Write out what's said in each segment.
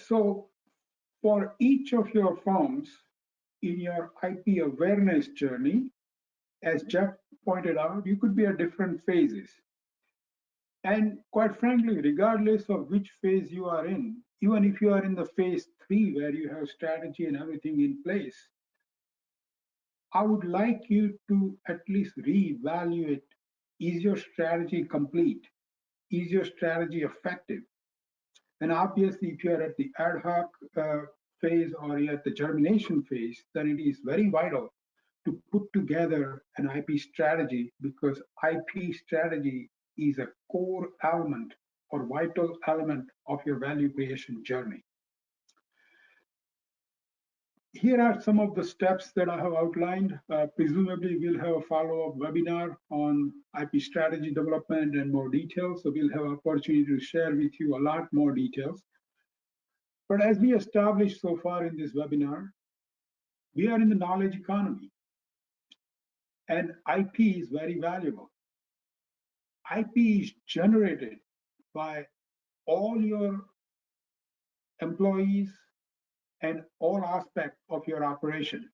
So for each of your firms in your IP awareness journey, as Jeff pointed out, you could be at different phases. And quite frankly, regardless of which phase you are in, even if you are in the phase 3 where you have strategy and everything in place, I would like you to at least reevaluate, is your strategy complete? Is your strategy effective? And obviously, if you're at the ad hoc phase or you're at the germination phase, then it is very vital to put together an IP strategy, because IP strategy is a core element or vital element of your value creation journey. Here are some of the steps that I have outlined. Presumably, we'll have a follow-up webinar on IP strategy development and more details. So we'll have an opportunity to share with you a lot more details. But as we established so far in this webinar, we are in the knowledge economy, and IP is very valuable. IP is generated by all your employees and all aspects of your operation.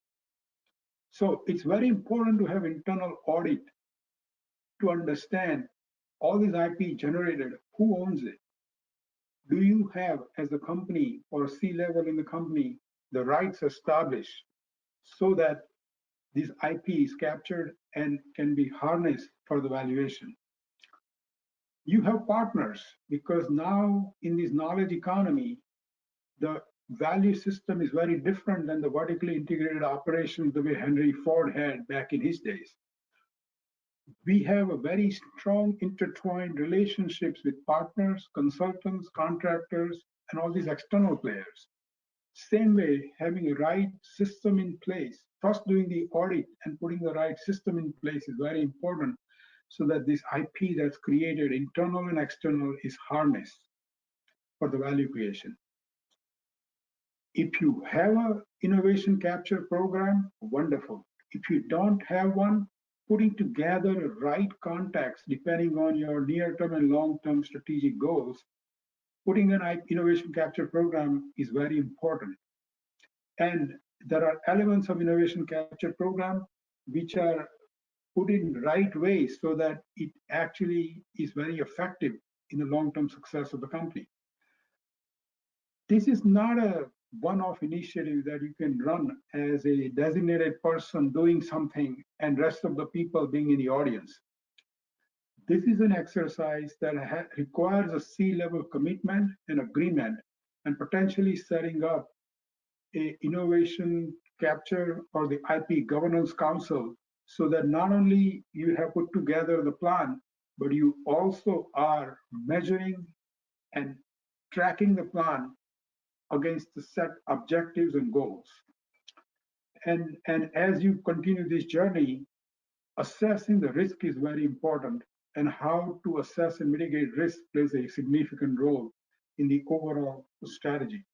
So it's very important to have internal audit to understand all this IP generated, who owns it? Do you have, as a company or C-level in the company, the rights established so that this IP is captured and can be harnessed for the valuation? You have partners, because now in this knowledge economy, the value system is very different than the vertically integrated operations the way Henry Ford had back in his days. We have a very strong intertwined relationships with partners, consultants, contractors, and all these external players. Same way, having a right system in place, first doing the audit and putting the right system in place is very important, so that this IP that's created, internal and external, is harnessed for the value creation. If you have an innovation capture program, wonderful. If you don't have one, putting together right contacts depending on your near-term and long-term strategic goals, putting an innovation capture program is very important. And there are elements of innovation capture program which are put in right ways so that it actually is very effective in the long-term success of the company. This is not a one-off initiative that you can run as a designated person doing something and rest of the people being in the audience. This is an exercise that requires a C-level commitment and agreement, and potentially setting up a innovation capture or the IP governance council, so that not only you have put together the plan, but you also are measuring and tracking the plan against the set objectives and goals. And as you continue this journey, assessing the risk is very important, and how to assess and mitigate risk plays a significant role in the overall strategy.